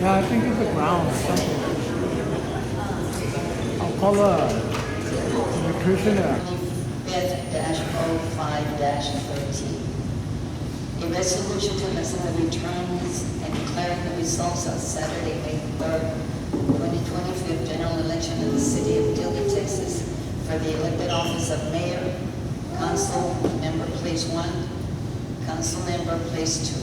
Yeah, I think it's the ground or something. I'll call a electrician. 25-05-13. A resolution to lessen the returns and declaring the results of Saturday, May 3rd, 2025 general election in the city of Dilley, Texas for the elected office of mayor, council member place 1, council member place 2.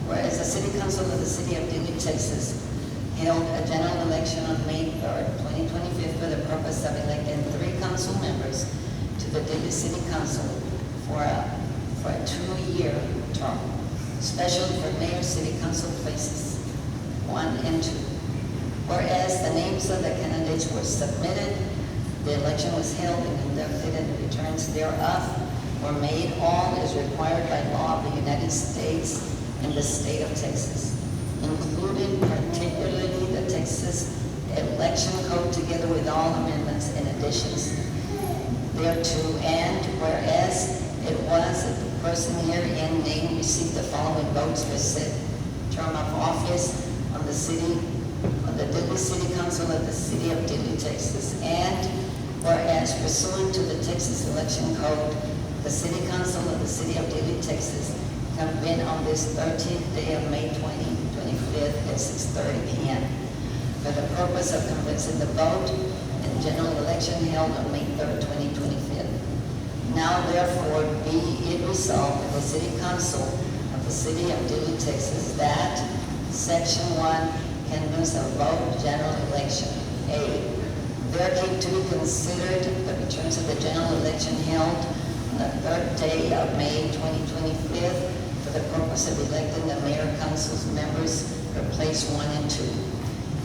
Whereas the city council of the city of Dilley, Texas held a general election on May 3rd, 2025 for the purpose of electing 3 council members to the Dilley City Council for a 2-year term, especially for mayor city council places 1 and 2. Whereas the names of the candidates were submitted, the election was held and conducted, and the returns thereof were made all as required by law of the United States and the state of Texas, including particularly the Texas Election Code, together with all amendments and additions thereto. And whereas it was that the person herein named received the following votes for said term of office on the Dilley City Council of the city of Dilley, Texas. And whereas pursuant to the Texas Election Code, the city council of the city of Dilley, Texas convened on this 13th day of May 2025 at 6:30 p.m. for the purpose of commencing the vote in general election held on May 3rd, 2025. Now therefore be it resolved by the city council of the city of Dilley, Texas, that section 1, canvass of vote general election. A, thereto to be considered the returns of the general election held on the 3rd day of May 2025 for the purpose of electing the mayor council's members for place 1 and 2,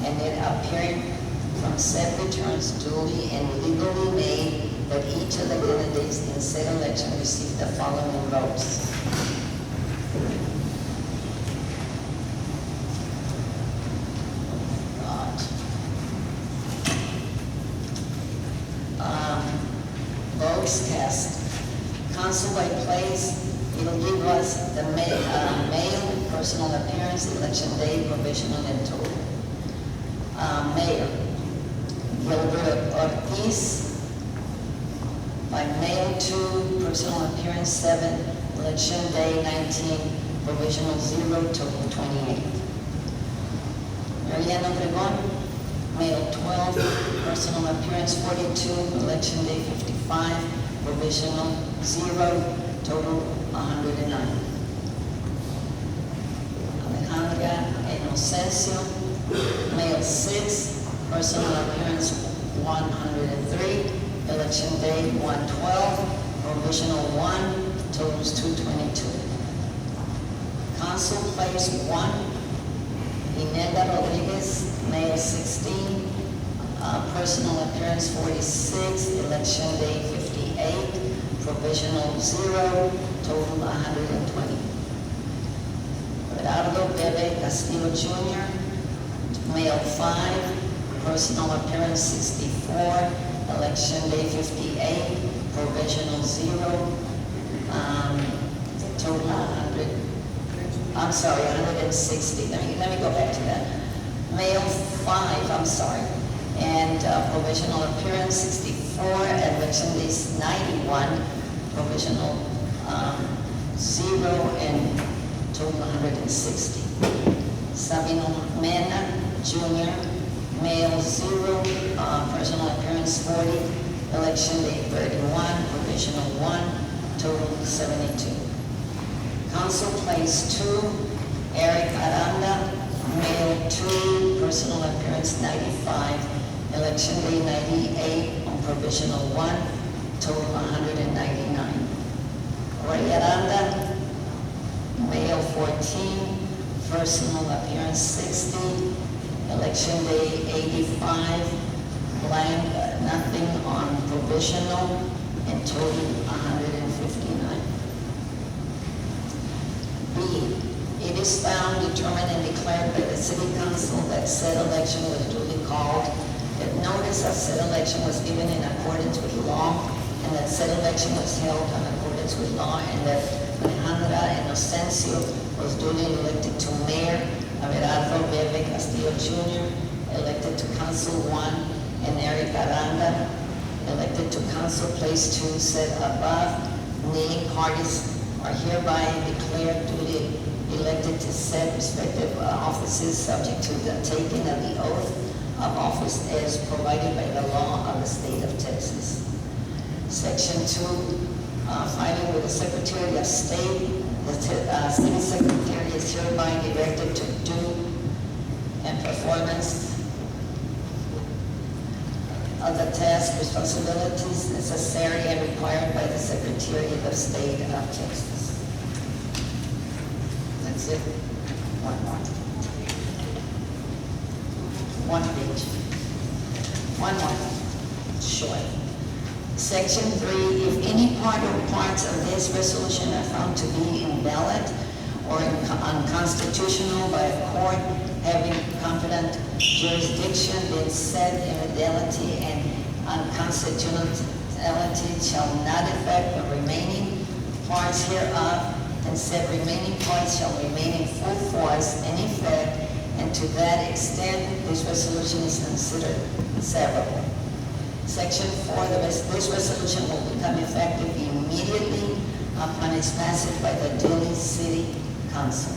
and it appearing from said returns duly and legally made that each of the candidates in said election received the following votes. Votes cast. Council by place, it'll give us the male, personal appearance, election day, provisional, and total. Mayor, Gilbert Ortiz, by male 2, personal appearance 7, election day 19, provisional 0, total 28. Mariano Obregon, male 12, personal appearance 42, election day 55, provisional 0, total 109. Alejandra Inocencio, male 6, personal appearance 103, election day 112, provisional 1, totals 222. Council place 1, Inenda Rodriguez, male 16, personal appearance 46, election day 58, provisional 0, total 120. Gerardo Bebe Castillo Jr., male 5, personal appearance 64, election day 58, provisional 0, total 100. I'm sorry, 160. Let me go back to that. Male 5, I'm sorry, and provisional appearance 64, election day 91, provisional 0, and total 160. Sabino Mena Jr., male 0, personal appearance 40, election day 31, provisional 1, total 72. Council place 2, Eric Aranda, male 2, personal appearance 95, election day 98, on provisional 1, total 199. Ray Aranda, male 14, personal appearance 60, election day 85, blank, nothing on provisional, and total 159. B, it is found, determined, and declared by the city council that said election was duly called, that notice of said election was given in accordance with law, and that said election was held in accordance with law, and that Alejandra Inocencio was duly elected to mayor. Abelardo Bebe Castillo Castillo Jr., elected to Council 1, and Eric Aranda, elected to Council Place 2, said above. Named parties are hereby declared duly elected to said respective offices, subject to the taking of the oath of office as provided by the law of the state of Texas. Section 2, filing with the Secretary of State. The City Secretary is hereby directed to do and performance of the task responsibilities necessary and required by the Secretary of State of Texas. That's it. One more. One page. One more. Short. Section 3, if any part or parts of this resolution are found to be invalid or unconstitutional by a court having competent jurisdiction, then said invalidity and unconstitutionality shall not affect the remaining parts hereof, and said remaining parts shall remain in full force and effect, and to that extent this resolution is considered severable. Section 4, this resolution will become effective immediately upon its passage by the Dilley City Council.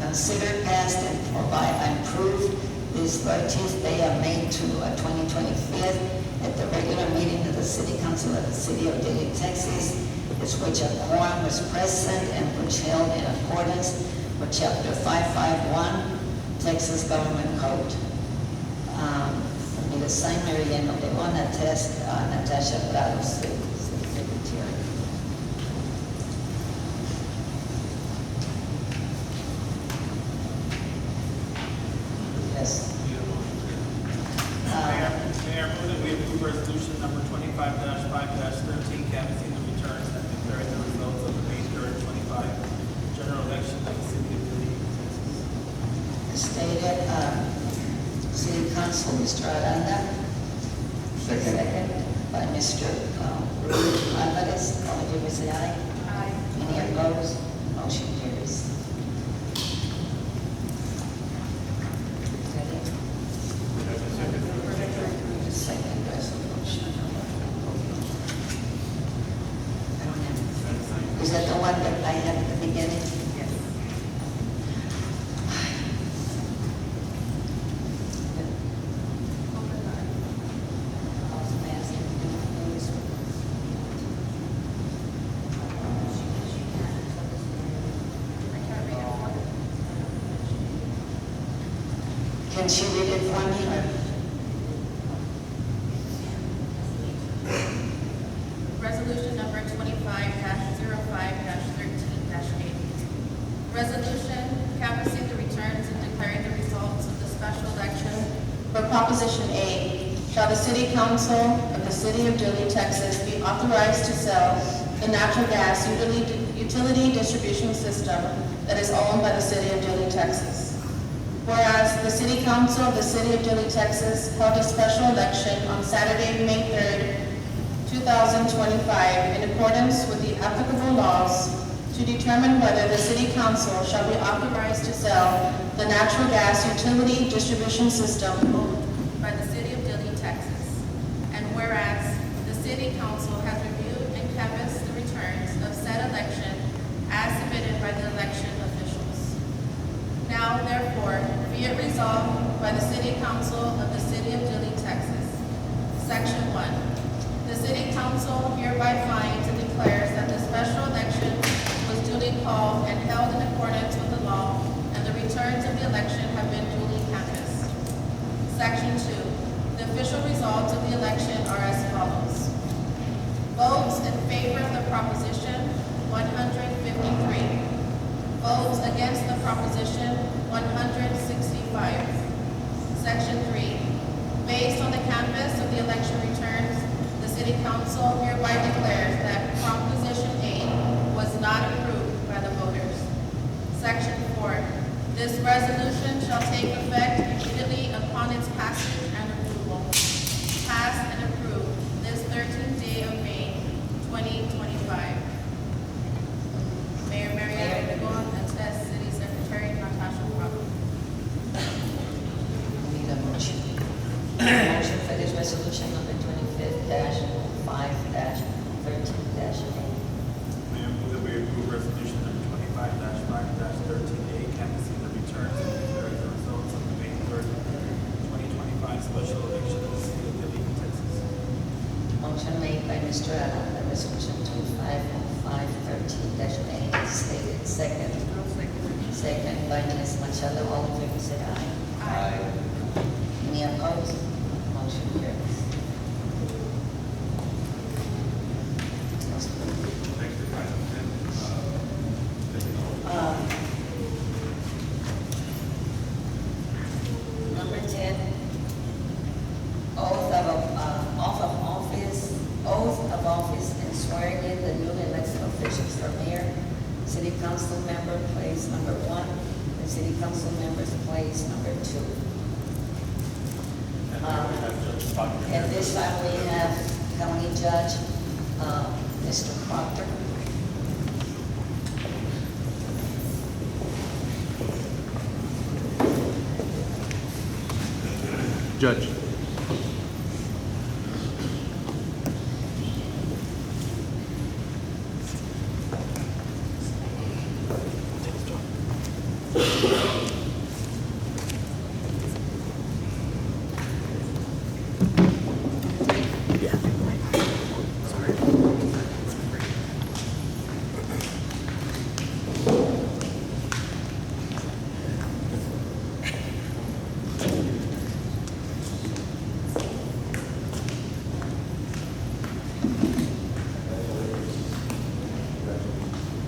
Consider passed and approved this 13th day of May 2025 at the regular meeting of the City Council of the City of Dilley, Texas, is which a quorum was present and which held in accordance with Chapter 551 Texas Government Code. The sign Mariano Leon, attest Natasha Prado, City Secretary. Yes. Mayor, I move that we approve resolution number 25-5-13, canvassing the returns and declaring the results of the May 3rd, 25 general election of the city of Dilley, Texas. Stated, City Council, Mr. Aranda. Second by Mr. Rudy Alvarez. All in favor, say aye. Aye. Any opposed? Motion carries. Ready? Second resolution. I don't have. Is that the one that I had at the beginning? Yes. Can she read it for me? Resolution number 25-05-13-8. Resolution canvassing the returns and declaring the results of the special election for Proposition A. Shall the City Council of the City of Dilley, Texas be authorized to sell the natural gas utility distribution system that is owned by the City of Dilley, Texas? Whereas the City Council of the City of Dilley, Texas held a special election on Saturday, May 3rd, 2025, in accordance with the applicable laws to determine whether the City Council shall be authorized to sell the natural gas utility distribution system owned by the City of Dilley, Texas. And whereas the City Council has reviewed and canvassed the returns of said election as submitted by the election officials. Now, therefore, be it resolved by the City Council of the City of Dilley, Texas. Section 1. The City Council hereby finds and declares that the special election was duly called and held in accordance with the law, and the returns of the election have been duly canvassed. Section 2. The official results of the election are as follows. Votes in favor of the proposition, 153. Votes against the proposition, 165. Section 3. Based on the canvass of the election returns, the City Council hereby declares that Proposition A was not approved by the voters. Section 4. This resolution shall take effect immediately upon its passage and approval. Passed and approved this 13th day of May, 2025. Mayor Mariano Legon, attest City Secretary Natasha Prado. resolution number 25-5-13-8. Mayor, move that we approve resolution number 25-5-13A, canvassing the returns and declaring the results of the May 3rd, 2025 special election of the city of Dillon, Texas. Motion made by Mr. Allen, that resolution 25-5-13-8 is stated. Second. Second by Ms. Machado. All in favor say aye. Aye. Any opposed? Motion carries. Number 10, oath of office and swearing in the newly elected officials for mayor, city council member, place number 1, and city council members, place number 2. At this time, we have County Judge, Mr. Proctor. Judge.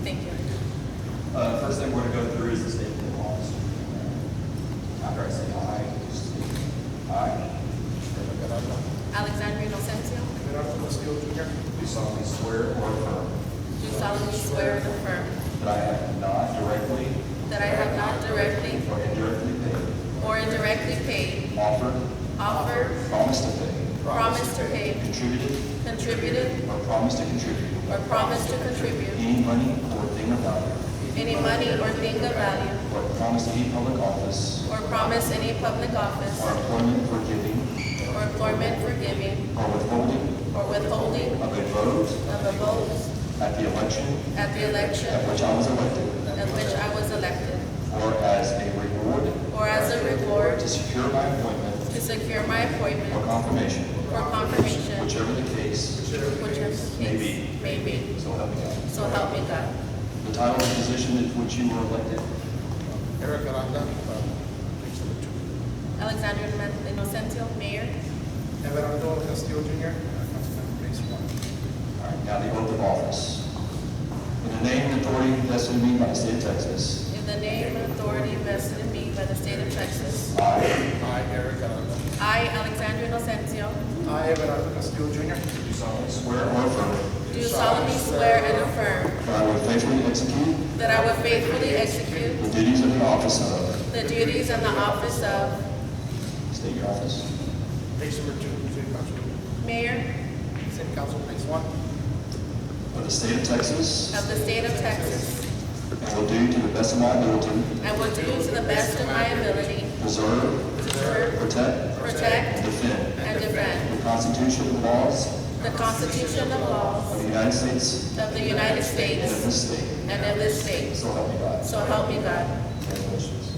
Thank you. First thing we're going to go through is the statement of laws. After I say aye, just say aye. Alexandria Inocencio, Do solemnly swear or affirm do solemnly swear and affirm that I have not directly that I have not directly or indirectly paid, offered, promised to pay, contributed, or promised to contribute any money or thing of value, or promised any public office or promise any public office, or employment for giving or withholding of a vote at the election at the election at which I was elected, or as a reward to secure my appointment or confirmation, whichever whichever the case may so be. help me God. So help me God. The title of the position at which you were elected, Eric Aranda, Alexandria Inocencio, Mayor. Everardo Castillo Jr., Councilmember Place 1. all right, now the oath of office. In the name and authority vested in me by the state of Texas, In the name and authority vested in me by the state of Texas, I, Eric Aranda. I, Alexandria Inocencio, I, Everardo Castillo Jr. do solemnly swear or affirm do solemnly swear and affirm that I will faithfully execute that I will faithfully execute the duties of the office of, the duties and the office of state your office, Place number 2, City Council. Mayor City Council, Place 1. of the state of Texas, of the state of Texas, and will do to the best of my ability and will do to the best of my ability preserve, protect, and and defend the Constitution and laws the Constitution and laws of the United States of the United and of States this state. and of this state. So help me God. So help me God. Congratulations.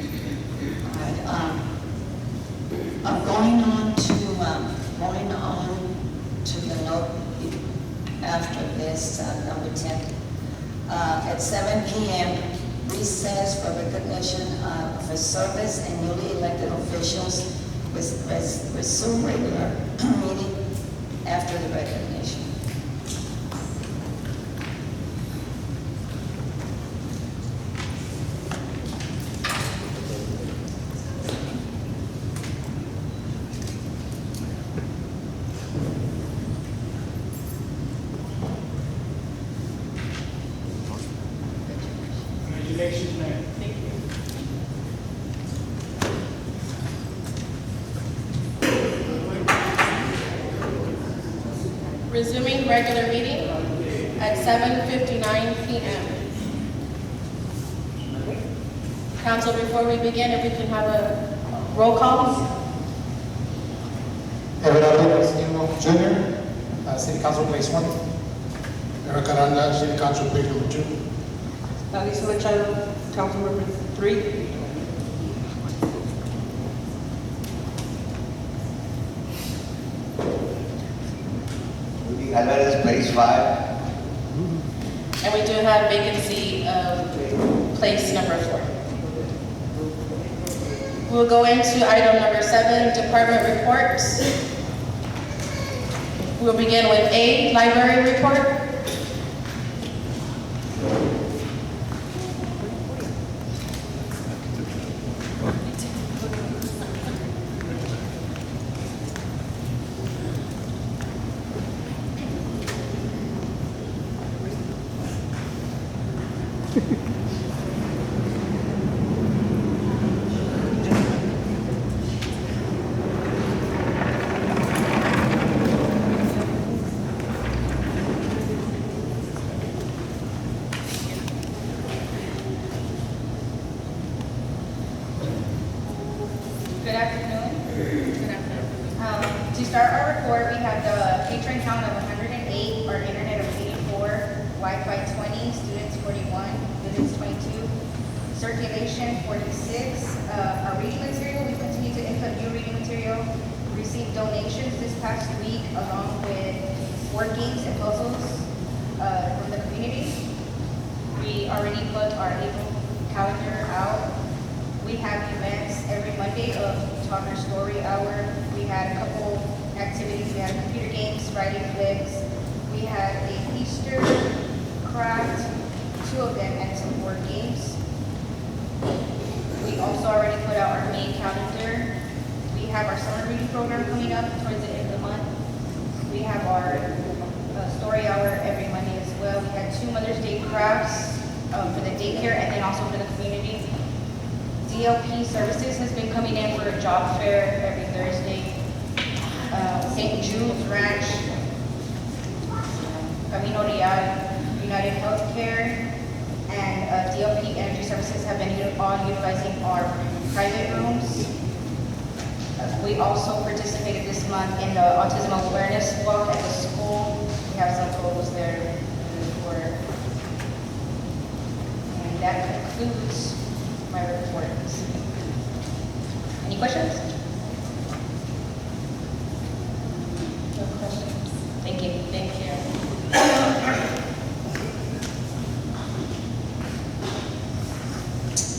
Alright, I'm going on to the note after this, number 10. At 7 p.m., recess for recognition for service and newly elected officials resume regular meeting after the recognition. Congratulations, Mayor. Thank you. Resuming regular meeting at 7:59 PM. Council, before we begin, if we can have a roll call. Everardo Castillo Jr., City Council Place 1. Eric Aranda, City Council Place number 2. Alisa Machado, Council Member 3. Rudy Alvarez, place 5. And we do have vacancy of place number 4. We'll go into item number 7, department reports. We'll begin with A, library report. Good afternoon. Good afternoon. To start our report, we have the patron count of 108, our internet of 84, Wi-Fi 20, students 41, visits 22, circulation 46. Our reading material, we continue to input new reading material. We received donations this past week along with board games and puzzles from the community. We already put our April calendar out. We have events every Monday of Talker Story Hour. We had a couple activities. We had computer games, writing flips. We had a Easter craft, 2 of them, and some board games. We also already put out our main calendar. We have our summer reading program coming up towards the end of the month. We have our story hour every Monday as well. We had 2 Mother's Day crafts for the daycare and then also for the community. DLP Services has been coming in for a job fair every Thursday. St. Jude's Ranch, Camino Real, United Healthcare, and DLP Energy Services have been all utilizing our private rooms. We also participated this month in the Autism Awareness Walk at the school. We have some photos there for, and that concludes my report. Any questions? No questions. Thank you. Thank you.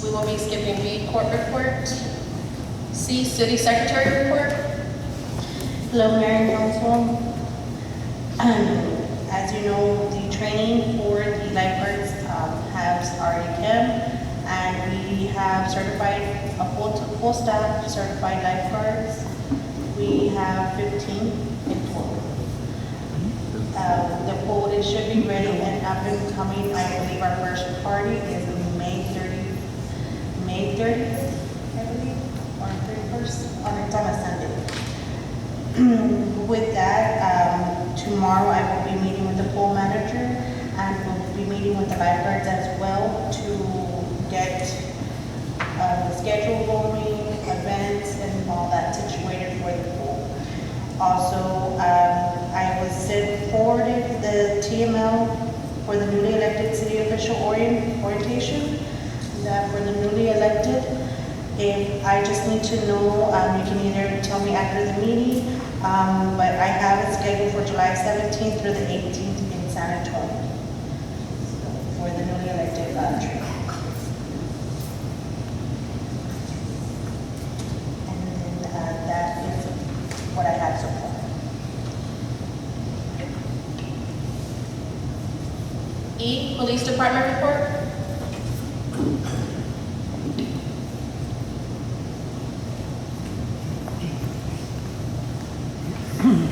We will be skipping B, court report. C, city secretary report. Hello, Mayor and Council. As you know, the training for the lifeguards has already come, and we have certified a full staff certified lifeguards. We have 15 in total. The quota should be ready and up and coming. I believe our first party is May 30th, I believe, or 31st, or it's on a Sunday. With that, tomorrow I will be meeting with the pool manager, and we'll be meeting with the lifeguards as well to get the schedule going, events, and all that situated for the pool. Also, I was forwarded the TML for the newly elected city official orientation, that for the newly elected. If I just need to know, you can either tell me after the meeting, but I have it scheduled for July 17th through the 18th in San Antonio for the newly elected training. And then that E, Police Department report.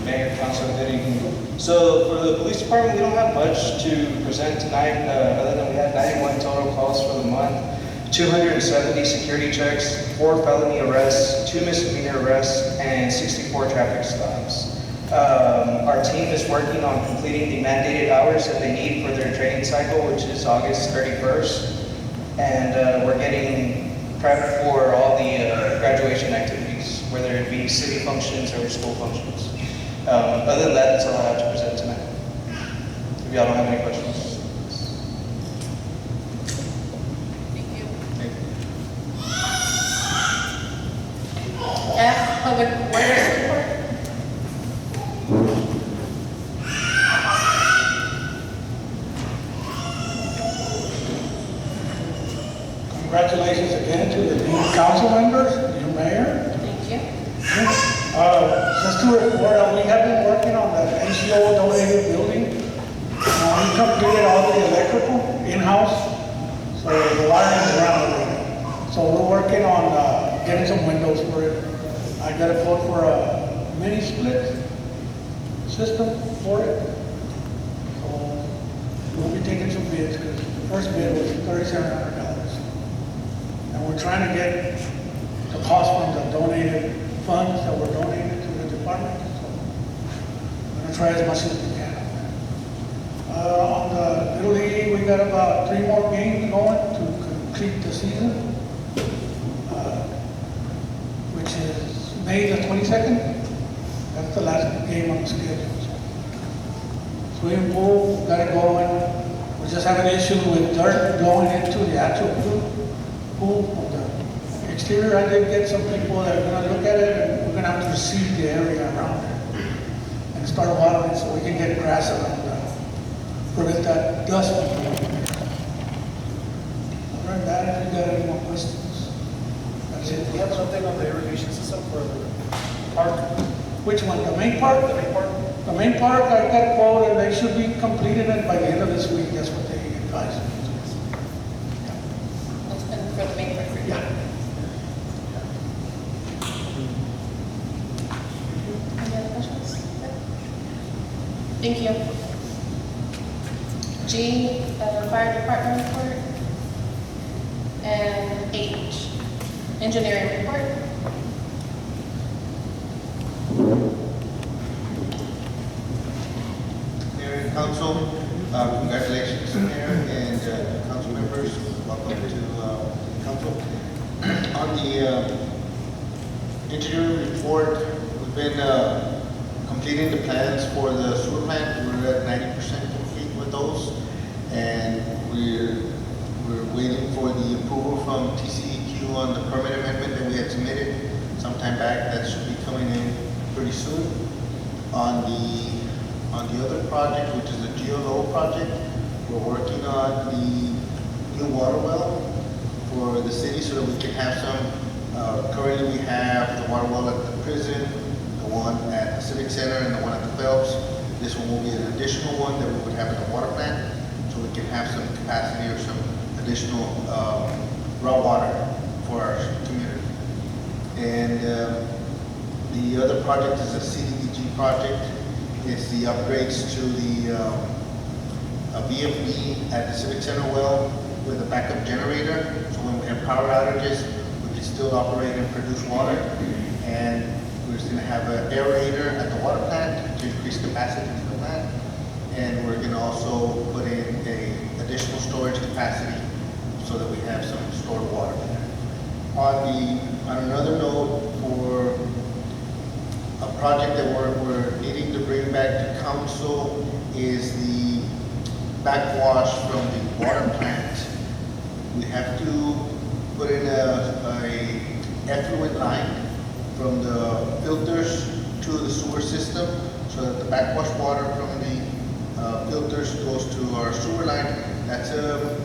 Mayor, Council, good evening. So for the police department, we don't have much to present tonight, other than we had 91 total calls for the month, 270 security checks, 4 felony arrests, 2 misdemeanor arrests, and 64 traffic stops. Our team is working on completing the mandated hours that they need for their training cycle, which is August 31st. And we're getting prepped for all the graduation activities, whether it be city functions or school functions. Other than that, that's all I have to present tonight. If y'all don't have any questions. Thank you. Thank you. F, Public Works report. Congratulations again to the new council members, new mayor. Thank you. Just to report, we have been working on the NCO donated building. We completed all the electrical in-house, so the wiring is around already. So we're working on getting some windows for it. I got a quote for a mini split system for it. So we'll be taking some bids, because the first bid was $3,700. And we're trying to get the cost from the donated funds that were donated to the department. So we're gonna try as much as we can. On the Little League, we got about 3 more games going to complete the season, which is May the 22nd. That's the last game on the schedule. Swimming pool, got it going. We just have an issue with dirt going into the actual pool. On the exterior, I did get some people that are gonna look at it, and we're gonna have to reseed the area around it and start watering so we can get grass around it, prevent that dust from going in there. Other than that, if you got any more questions, that's it. Do you have something on the irrigation system for the park? Which one, the main park? The main park? The main park, I got a quote, and they should be completed by the end of this week. That's what they advised me. And for the main part. Yeah. Any other questions? Thank you. G, Fire Department report. And H, Engineering report. Mayor and Council, congratulations, Mayor and council members. Welcome to council. On the engineering report, we've been completing the plans for the sewer plant. We're at 90% complete with those, and we're waiting for the approval from TCEQ on the permit amendment that we had submitted sometime back. That should be coming in pretty soon. On the other project, which is the GLO project, we're working on the new water well for the city so that we can have some. Currently, we have the water well at the prison, the one at the Civic Center, and the one at the Phelps. This one will be an additional one that we would have in the water plant, so we can have some capacity or some additional raw water for our community. And the other project is a CDBG project. It's the upgrades to the VFD at the Civic Center well with a backup generator. So when we have power outages, we can still operate and produce water. And we're just gonna have an aerator at the water plant to increase capacity to the plant. And we're gonna also put in a additional storage capacity so that we have some stored water there. On another note, for a project that we're needing to bring back to council is the backwash from the water plant. We have to put in a effluent line from the filters to the sewer system so that the backwash water from the filters goes to our sewer line. That's a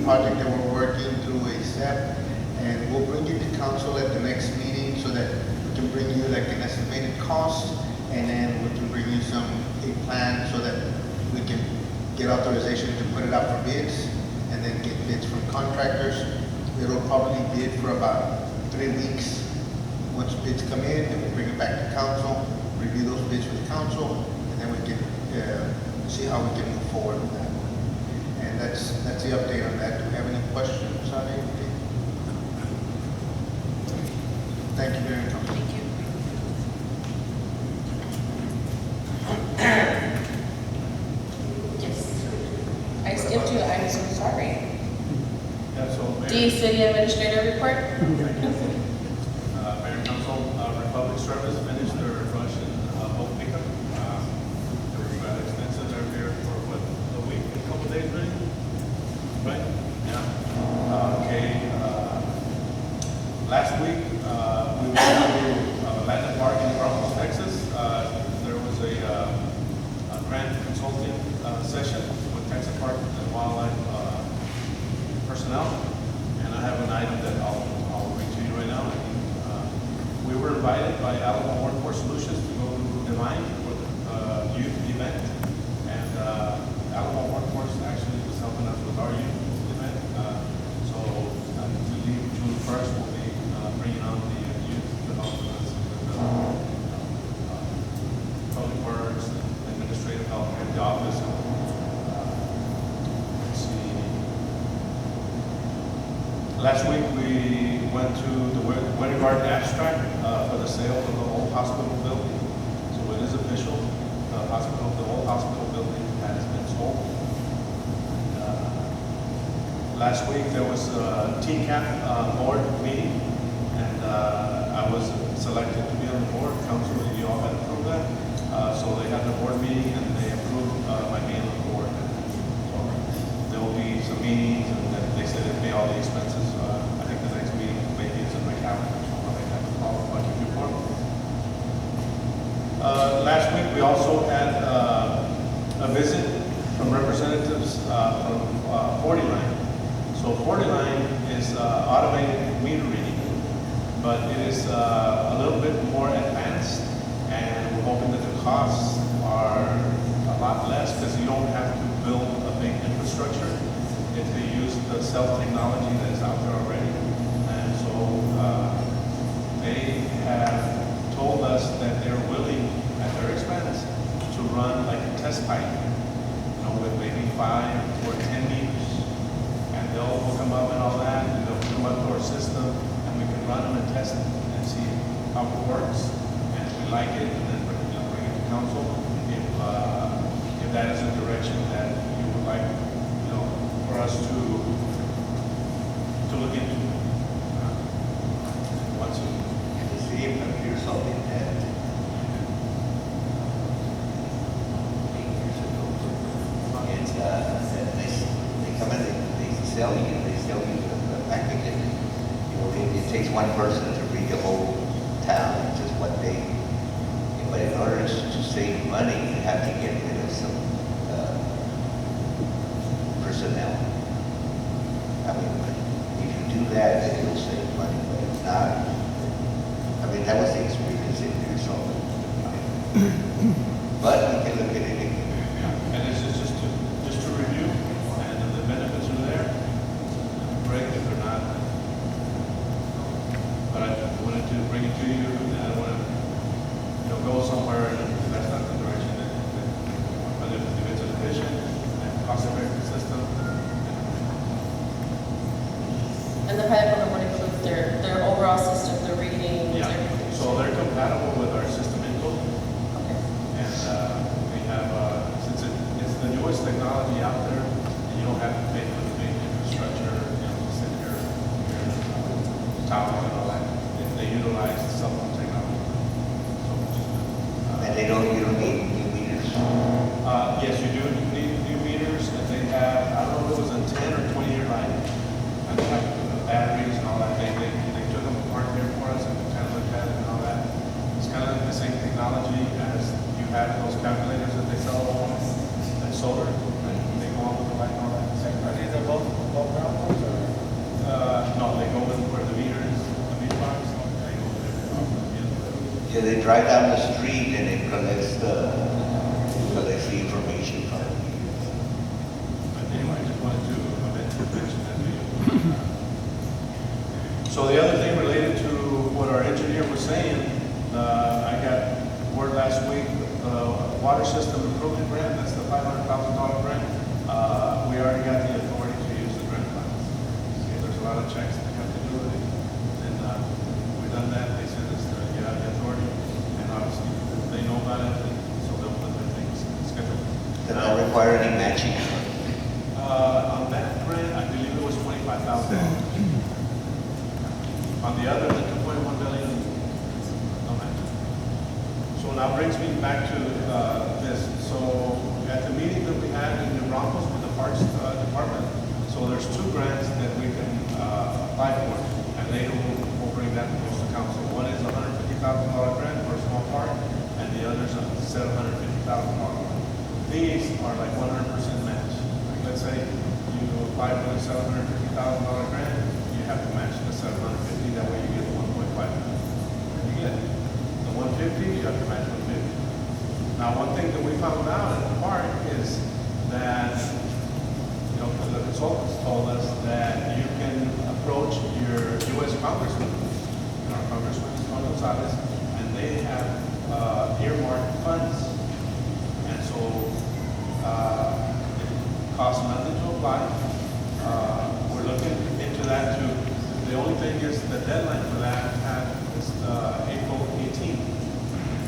project that we're working through a SEP, and we'll bring it to council at the next meeting so that we can bring you like an estimated cost, and then we can bring you a plan so that we can get authorization to put it out for bids, and then get bids from contractors. It'll probably bid for about 3 weeks. Once bids come in, then we bring it back to council, review those bids with council, and then we can see how we can move forward with that. And that's the update on that. Do we have any questions on anything? Thank you very much. Thank you. Yes. I skipped you, I'm so sorry. That's all, Mayor. D, City Administrator report? Mayor and Council, Republic Service finished their reflection boat pickup. They were rather expensive. They're here for what, a week, a couple days, right? Right? Yeah. Okay. Last week, we went to Landon Park in Ramos, Texas. There was a grant consulting session with Texas Park and Wildlife personnel, and I have an item that I'll read to you right now. We were invited by Alamo Workforce Solutions to go to Divine for the youth event, and Alamo Workforce actually was helping us with our youth event. So I believe June 1st we'll be bringing on the youth to help us with public works, and administrative help at the office. Let's see. Last week we went to the Wedding Garden abstract for the sale of the old hospital building. So it is official. The old hospital building has been sold. Last week there was a TCAP board meeting, and I was selected to be on the board. Council, you all had approved that. So they had the board meeting and they approved my being on the board. So there will be some meetings, and then they said they pay all the expenses. I think the next meeting maybe is in my calendar, so I might have to follow up on you before. Last week we also had a visit from representatives from 40 Line. So 40 Line is automated meter reading, but it is a little bit more advanced, and we're hoping that the costs are a lot less because you don't have to build a big infrastructure if they use the self-technology that is out there already. And so they have told us that they're willing, at their expense, to run like a test pipe, with maybe 5 or 10 meters. And they'll hook them up and all that, and they'll hook them up to our system, and we can run them and test it and see how it works. And if we like it, and then bring it to council. If that is a direction that you would like, for us to look into. Once you To see if there's something that 8 years ago, it's, they come in, they sell you the package, and, it takes one person to read the whole town, it's just what they, but in order to save money, you have to get rid of some, personnel. I mean, if you do that, then it'll save money, but if not, that was the experience in there, so. But we can look at it again. And this is just to review, and if the benefits are there, great, if they're not. But I wanted to bring it to you, and I want to, go somewhere, and that's not the direction that but if it's efficient and cost-effective system. And the pilot program would include their overall system, the readings, Yeah, everything. so they're compatible with our system info. Okay. And we have, since it's the newest technology out there, and you don't have to pay for the big infrastructure, to sit here, towers and all that. They utilize the cell phone technology. And you don't need new meters. Yes, you do need new meters, and they have, I don't know if it was a 10 or 20-year line, and like the batteries and all that. They took them apart here for us and kind of looked at it and all that. It's kind of like the same technology as you have those calculators that they sell at solar, and they go on with the light and all that. Are these both ground ones, or? No, they go with where the meter is, the meter box. They go with it. Yeah, they drive down the street and it collects the information from the meters. I just wanted to mention that to you. So the other thing related to what our engineer was saying, I got word last week, water system improvement grant, that's the $500,000 grant. We already got the authority to use the grant funds. See, there's a lot of checks that have to do with it. And we've done that, they said it's the authority, and obviously they know about it, and so they'll put their things scheduled. Does that require any matching? On that grant, I believe it was $25,000. On the other, the 2.1 billion, no match. So now brings me back to this. So at the meeting that we had in New Braunfels with the Parks Department, so there's two grants that we can apply for, and later we'll bring that to the council. One is a $150,000 grant for a small park, and the other is a $750,000 grant. These are like 100% match. Like let's say you apply for the $750,000 grant, you have to match the 750. That way you get 1.5 million. You get the 150, you have to match 150. Now, one thing that we found out at the park is that, you know, the consultants told us that you can approach your U.S. Congressman, our Congressman Tony Gonzalez, and they have earmarked funds. And so it costs nothing to apply. We're looking into that too. The only thing is the deadline for that is April 18th.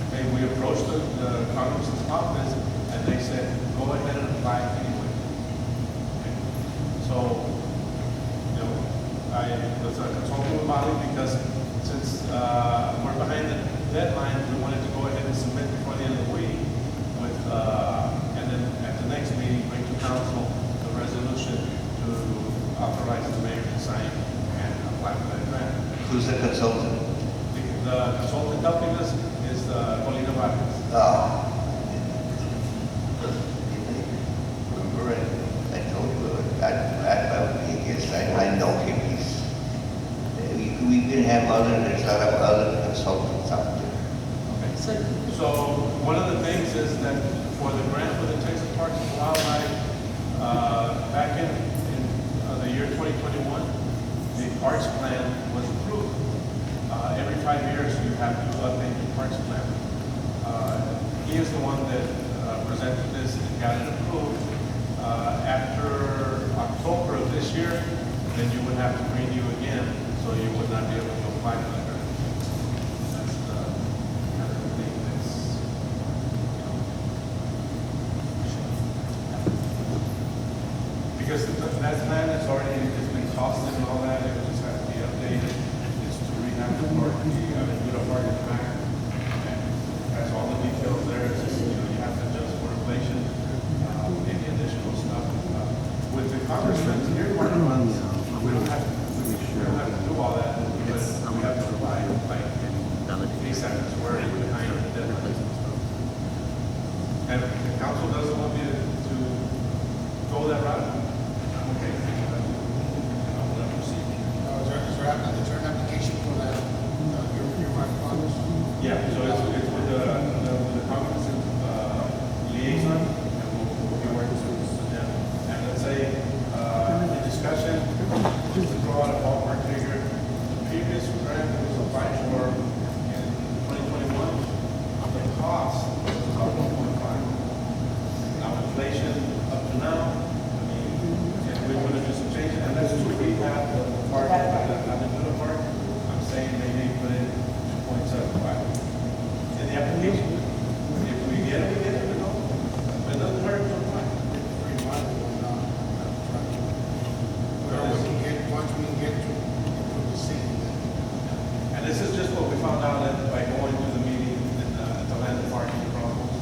Okay, we approached the Congress's office and they said, go ahead and apply anyway. Okay. So, you know, I was consulting with Molly because since we're behind the deadline, we wanted to go ahead and submit before the end of the week with, and then at the next meeting, bring to council the resolution to authorize the mayor to sign and apply for that grant. Who's the consultant? The consultant helping us is Colina Vargas. Remember, I told you, I would be against, I know him, we can have there's a lot of other consultants out there. Okay. So one of the things is that for the grant for the Texas Parks and Wildlife, back in the year 2021, the parks plan was approved. Every 5 years, you have to update the parks plan. He is the one that presented this and got it approved. After October of this year, then you would have to renew again, so you would not be able to apply for the grant. That's the kind of thing that's, you know, because that plan is already, it's been costed and all that, it just has to be updated. To rehab the park, do the park in the back. And that's all the details there. It's just, you know, you have to adjust for inflation, any additional stuff. With the congressman's earmark funds, we don't have to do all that, because we have to apply like ASAP, so we're already behind the deadline. And if the council doesn't want me to go that route, I'm okay. I will let proceed. Is there an application for that, your funds? Yeah, so it's with the Congress liaison, and we'll be working with them. And let's say, in discussion, just to throw out a ballpark figure, the previous grant that was applied for in 2021, the cost was about 1.5. Now inflation up to now, I mean, if we want to do some changes, and that's to rehab the park, the park, I'm saying they may put in 2.75 in the application. If we get it, we get it, we don't. But it doesn't hurt to apply. Once we get to the city, And this is just what we found out by going to the meeting at the land park in Brussels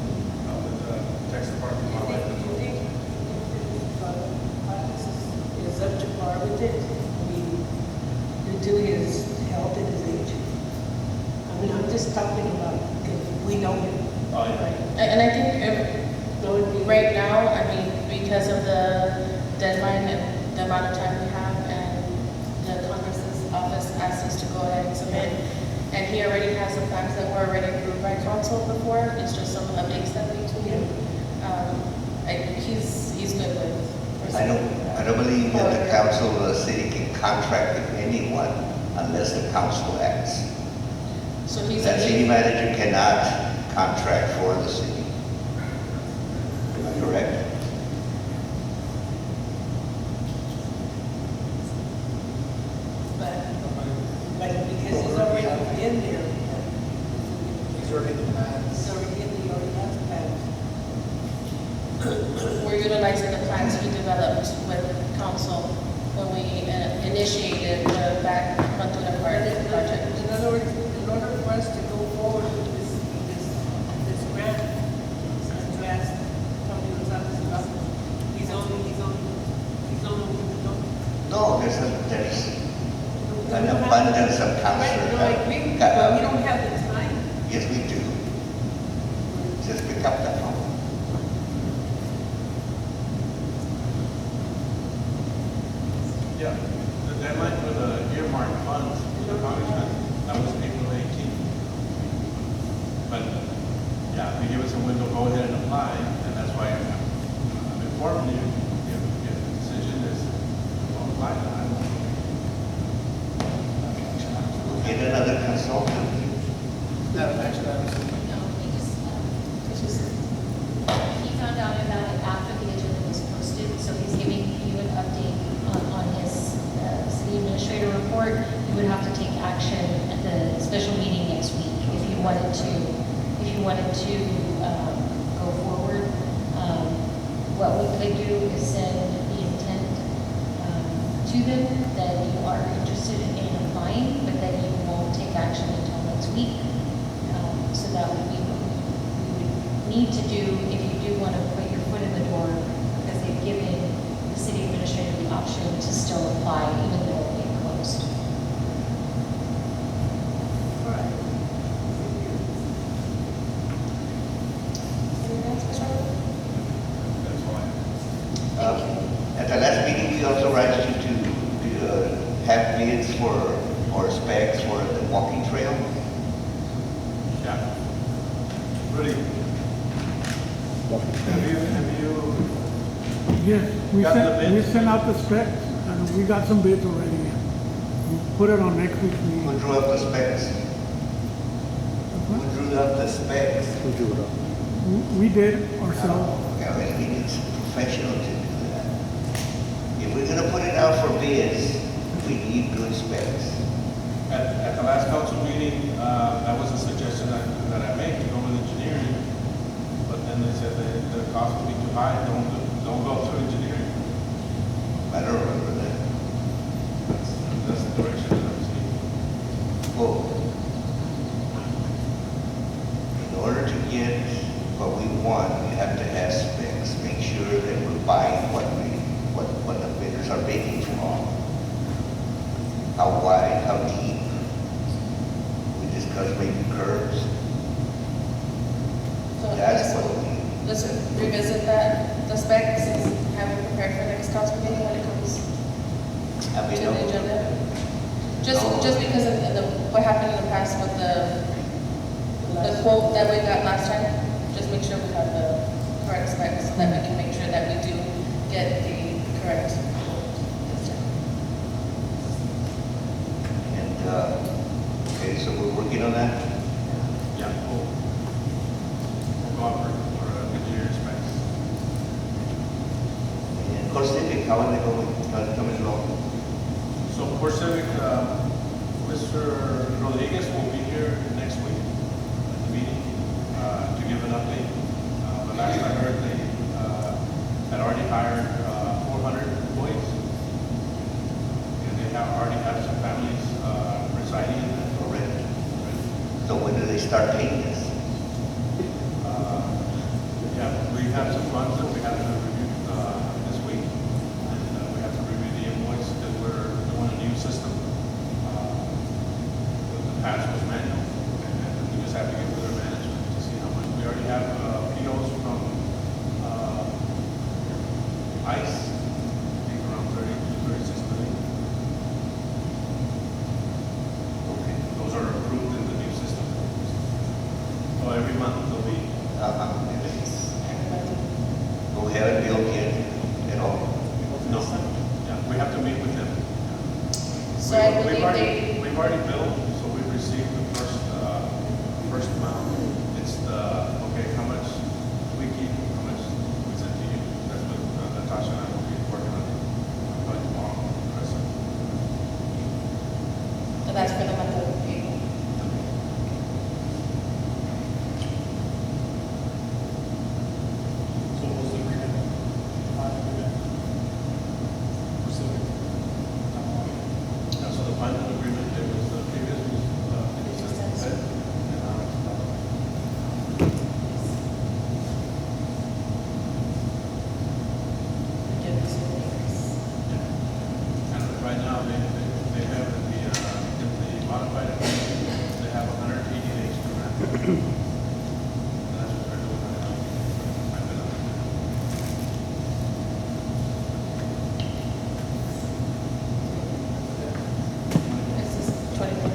with the Texas Park and Wildlife. Is up to par with it. I mean, due to his health and his age. I mean, I'm just talking about, if we know him. Oh, yeah. And I think right now, I mean, because of the deadline and the amount of time we have, and the Congress's office asked us to go ahead and submit, and he already has the plans that were already approved by council before, it's just some updates that we need to do. He's good with I don't believe that the council or the city can contract with anyone unless the council acts. So he's That city a, manager cannot contract for the city. Am I correct? But because he's already in there. He's already in the past. He's already in, he already has plans. we're utilizing the plans we developed with council when we initiated the back Mantura Park project. In other words, in order for us to go forward with this grant, to ask Tony Gonzalez about, he's only, No, there's an abundance of councilors. No, I agree, but we don't have the time. Yes, we do. Just pick up the phone. Yeah, the deadline for the earmark funds, for the congressman, that was April 18th. But, yeah, they give us a window, go ahead and apply, and that's why I'm informing you, if the decision is to apply, then I will. Get another consultant. Madam Actually, I was. No, he found out about it after the agenda was posted, so he's giving you an update on his city administrator report. You would have to take action at the special meeting next week if you wanted to go forward. What we could do is send the intent to them that you are interested in applying, but that you won't take action until next week. So that would be what we would need to do if you do want to put your foot in the door, because they've given the city administrator the option to still apply even though it closed. That's all I have. At the last meeting, we also asked you to have bids or specs for the walking trail. Yeah. Rudy? Have you, Yes, we Got the sent, we bids? sent out the specs, and we got some bids already. We put it on next week's Who meeting. drew up the specs? Who drew up the specs? We did ourselves. Yeah, I mean, it's professional to do that. If we're gonna put it out for bids, we need good specs. at the last council meeting, that was a suggestion that I made, to go with engineering, but then they said that the cost would be too high, don't go through engineering. I don't remember that. That's the direction that I'm seeing. Well, in order to get what we want, we have to have specs, make sure that we're buying what the bidders are bidding for. How wide, how deep. We discussed maybe curves. So That's what we, let's revisit that, the specs, and have it prepared for next council meeting when it comes I to mean, the no, agenda. Just because of what happened in the past with the quote that we got last time, just make sure we have the correct specs, so that we can make sure that we do get the correct. and, okay, so we're working on that. Yeah, we'll go out for engineering specs. And Core Civic, how are they going, how are they coming along? So Core Civic, Mr. Rodriguez will be here next week at the meeting to give an update. But last I heard, they had already hired 400 employees. And they already have some families residing in that Already. So when do they start paying this? Yeah, we have some funds that we have to review this week. And we have to review the invoice because we're doing a new system. The past was manual, and we just have to get with our management to see how much. We already have POs from ICE, I think around 30 to 36 million. Okay. Those are approved in the new system. So every month there'll be, We haven't built yet at all. we've already billed, so we've received the first amount. It's the, okay, how much we keep, how much we send to you. That's what Natasha and I will be working on by tomorrow. So that's for the month of April. So what's the agreement? Yeah, so the final agreement, there was the previous, it was set, and now it's and right now, they have in the modified agreement, they have 180 days to wrap it. And that's what they're doing right now. I've been on it. This is 24.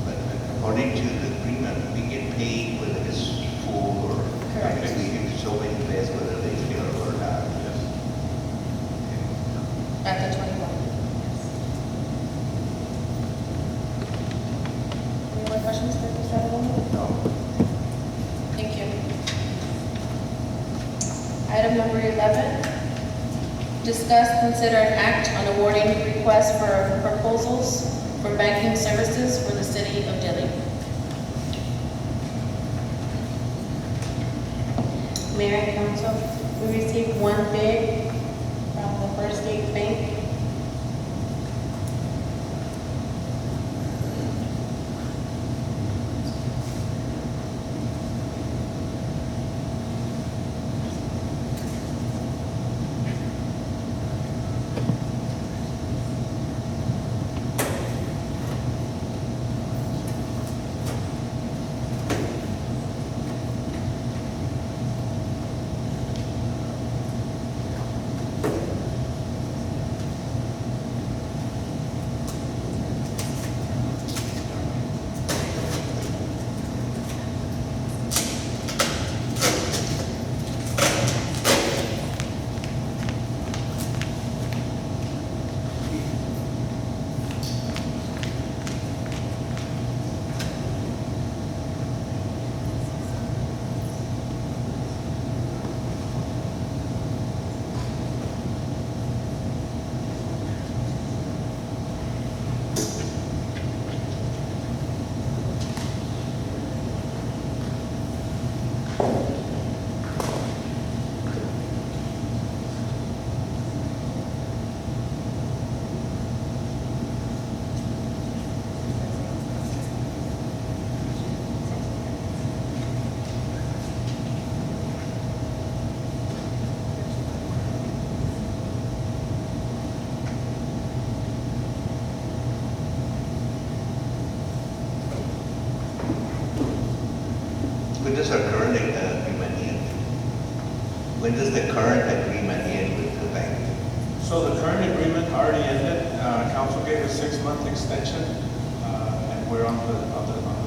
But according to the agreement, we get paid whether it's full or. Correct. We give so many days whether they fill or not. Yes. At the 21. Any more questions for Mr. Adelmo? No. Thank you. Item number 11, discuss, consider, and act on awarding requests for proposals for banking services for the city of Dilley. Mayor and council, we received one bid from the First State Bank. When does our current agreement end? When does the current agreement end with the bank? So the current agreement already ended. Council gave a 6-month extension, and we're on the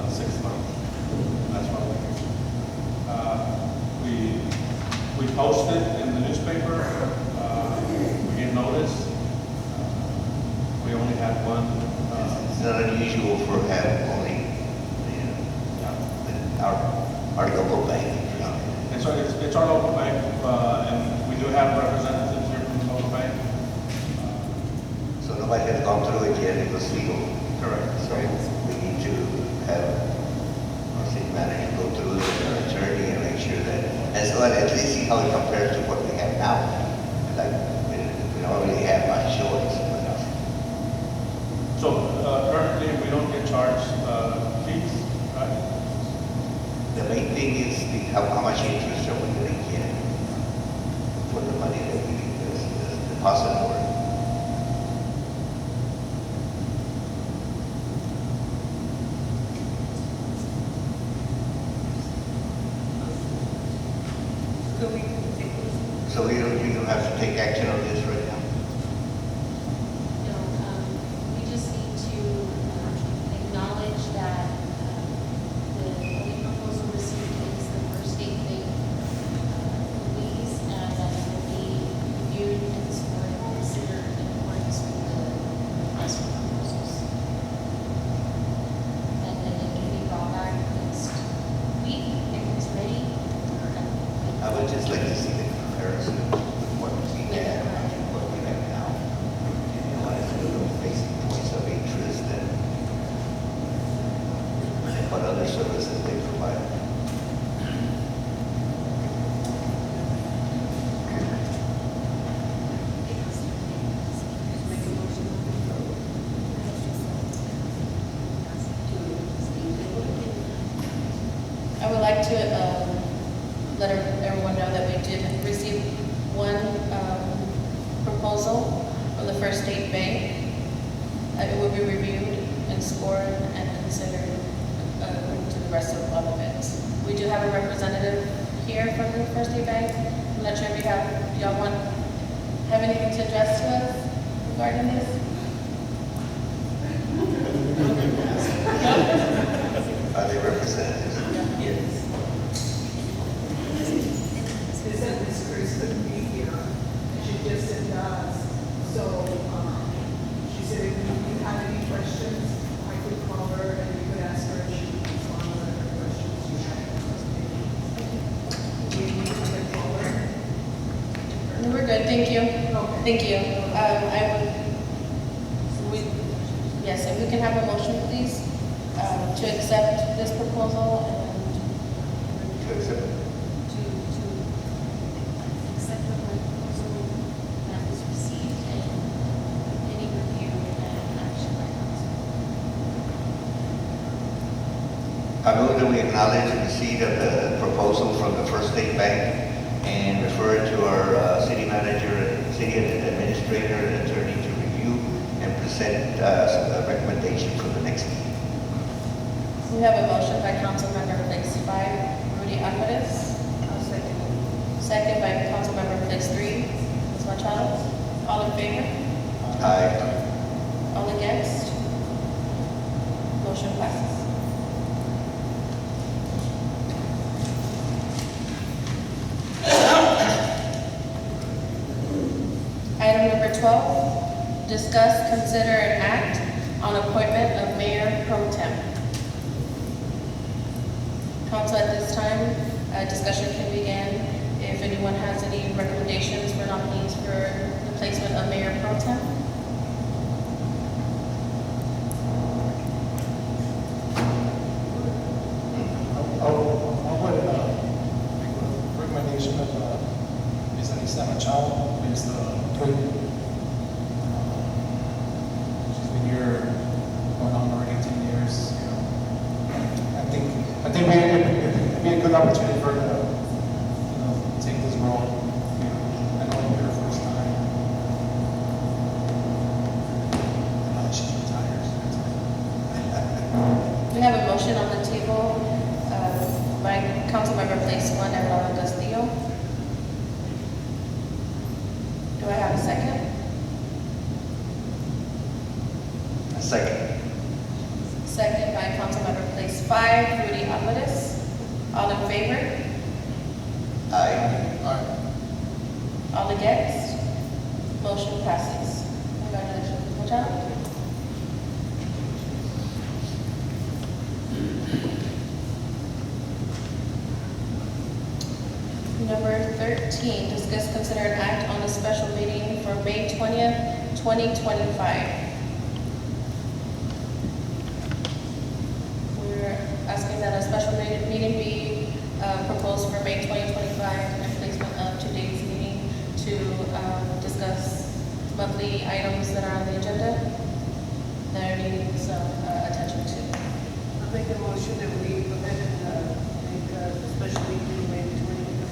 6th month. That's why we posted in the newspaper. We gave notice. We only had one. It's not unusual for having only, our local bank. And so it's our local bank, and we do have representatives here from the local bank. So nobody has gone through it yet, it was legal. Correct. So we need to have our city manager go through it with our attorney and make sure that, as well, at least see how it compares to what we have now. Like, we don't really have much choice. So currently, we don't get charged fees, right? The main thing is how much interest are we going to get for the money that we deposit for. So we don't have to take action on this right now. No, we just need to acknowledge that the only proposal received is the First State Bank lease, and that it will be reviewed and scored and considered in accordance with the request for proposals. other services they provide. I would like to let everyone know that we did receive one proposal from the First State Bank. It will be reviewed and scored and considered according to the rest of all of it. We do have a representative here from the First State Bank. I'm not sure if y'all have anything to address to us regarding this? Are they representatives? They said Ms. Cruz couldn't be here, she just said does. So, she said if you have any questions, I could call her and you could ask her if she could respond to whatever questions you have. Do you need to call her? No, we're good, thank you. Okay. Thank you. Yes, if we can have a motion, please, to accept this proposal To accept it? To accept the proposal that was received and any review and action by council. I move that we acknowledge the receipt of the proposal from the First State Bank and refer it to our city manager, city administrator, and attorney to review and present a recommendation for the next meeting. We have a motion by Councilmember Place 5, Rudy Alvarez. Second by Councilmember Place 3, Ms. Machado. All in favor? Aye. All against? Motion passes. Item number 12, discuss, consider, and act on appointment of Mayor Pro Tem. Council, at this time, discussion can begin. If anyone has any recommendations for nominees for the placement of Mayor Pro Tem. I would make a recommendation of Ms. Anissa Machado, Ms. Twin. She's been here going on already 10 years. You know. I think it'd be a good opportunity for her to, take this role. You know, I know it'll be her first time. Now that she's retired. We have a motion on the table by Councilmember Place 1, Everardo Castillo. Do I have a second? A second. Second by Councilmember Place 5, Rudy Alvarez. All in favor? Aye. All against? Motion passes. Congratulations, Ms. Machado. Number 13, discuss, consider, and act on a special meeting for May 20th, 2025. We're asking that a special meeting be proposed for May 2025 and placement of today's meeting to discuss monthly items that are on the agenda that are needing some attention to. I'll make a motion that we go ahead and make a special meeting May 20th,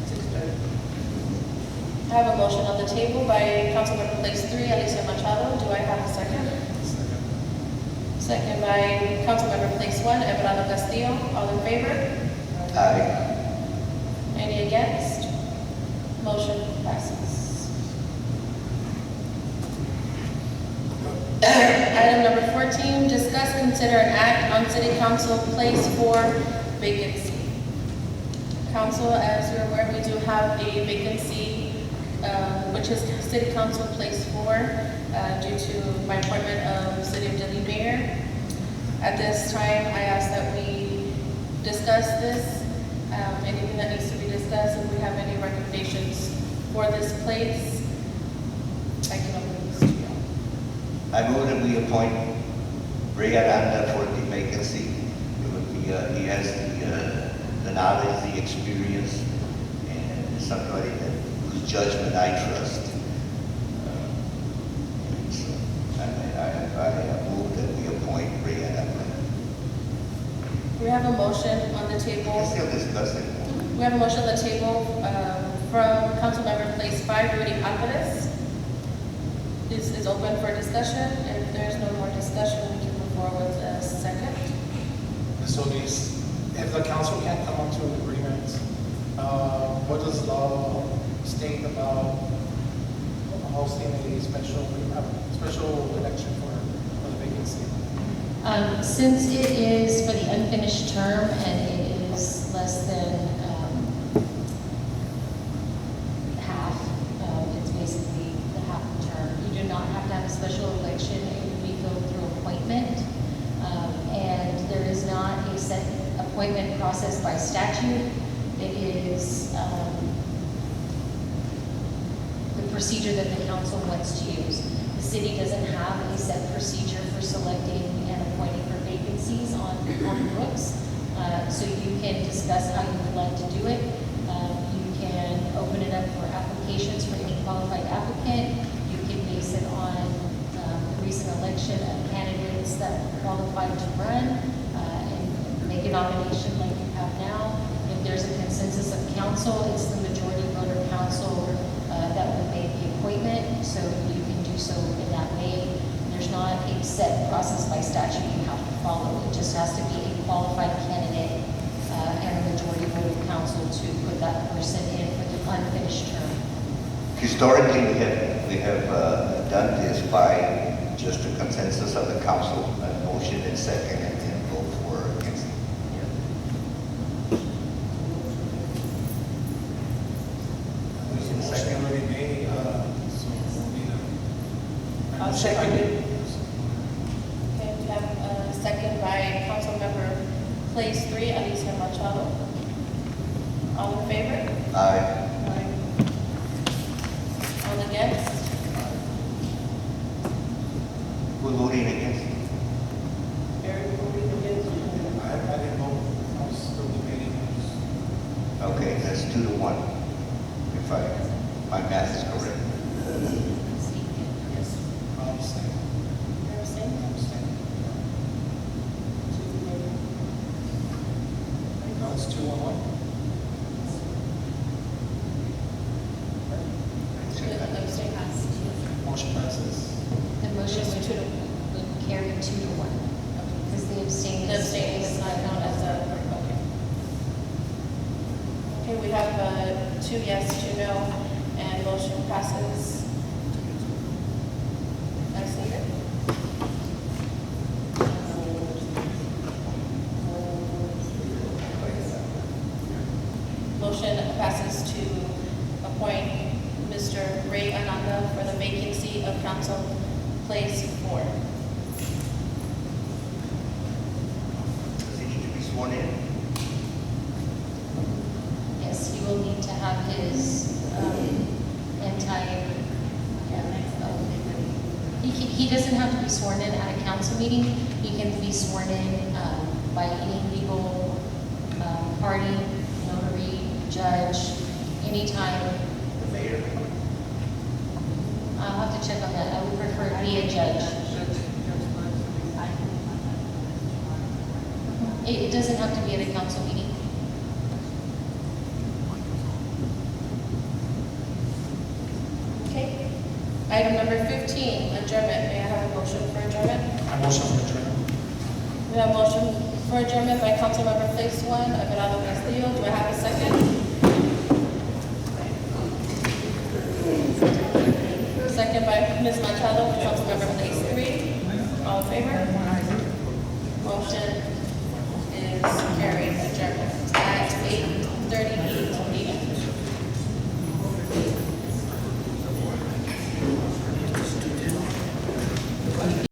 6:30. I have a motion on the table by Councilmember Place 3, Alicia Machado. Do I have a second? Second by Councilmember Place 1, Everardo Castillo. All in favor? Aye. Any against? Motion passes. Item number 14, discuss, consider, and act on City Council Place 4 vacancy. Council, as you're aware, we do have a vacancy, which is City Council Place 4, due to my appointment of City of Dili Mayor. At this time, I ask that we discuss this, anything that needs to be discussed, if we have any recommendations for this place. I can open this to you. I move that we appoint Ray Aranda for the vacancy. he has the knowledge, the experience, and somebody whose judgment I trust. So I move that we appoint Ray Ananda. We have a motion on the We table. can still discuss it. We have a motion on the table from Councilmember Place 5, Rudy Alvarez. This is open for discussion. If there's no more discussion, we can move forward with a second. So these, if the council can't come up to an agreement, what does law state about hosting a special election for the vacancy? Since it is for the unfinished term and it is less than half, it's basically the half the term. You do not have to have a special election. It would be filled through appointment. And there is not a set appointment process by statute. It is the procedure that the council wants to use. The city doesn't have a set procedure for selecting and appointing for vacancies on books. So you can discuss how you would like to do it. You can open it up for applications for any qualified applicant. You can base it on the recent election of candidates that qualified to run and make a nomination like you have now. If there's a consensus of council, it's the majority vote of council that would make the appointment. So you can do so in that way. There's not a set process by statute you have to follow. It just has to be a qualified candidate and a majority vote of council to put that person in for the unfinished term. Historically, we have done this by just a consensus of the council, a motion and second, and then vote for or against. There's a motion already made, so we'll need a. I'll second it. Okay, we have a second by Councilmember Place 3, Alicia Machado. All in favor? Aye. All against? Who's voting against? Eric voting against. I didn't vote, I was still debating. Okay, that's 2-1, if my math is correct. Yes. I'm saying. You're abstaining? I'm saying. No, it's 2-1. Abstain has. Motion passes. The motion would carry 2-1 because the abstaining. The abstaining is not known as a, okay. Okay, we have 2 yes, 2 no, and motion passes. I see it. Motion passes to appoint Mr. Ray Ananda for the vacancy of Council Place 4. Does he need to be sworn in? Yes, he will need to have his he doesn't have to be sworn in at a council meeting. He can be sworn in by any legal party, notary, judge, anytime. The mayor? I'll have to check on that. I would prefer it be a judge. It doesn't have to be at a council meeting. Okay. Item number 15, adjournment. May I have a motion for adjournment? I motion for adjournment. We have a motion for adjournment by Councilmember Place 1, Everardo Castillo. Do I have a second? Second by Ms. Machado, Councilmember Place 3. All in favor? Motion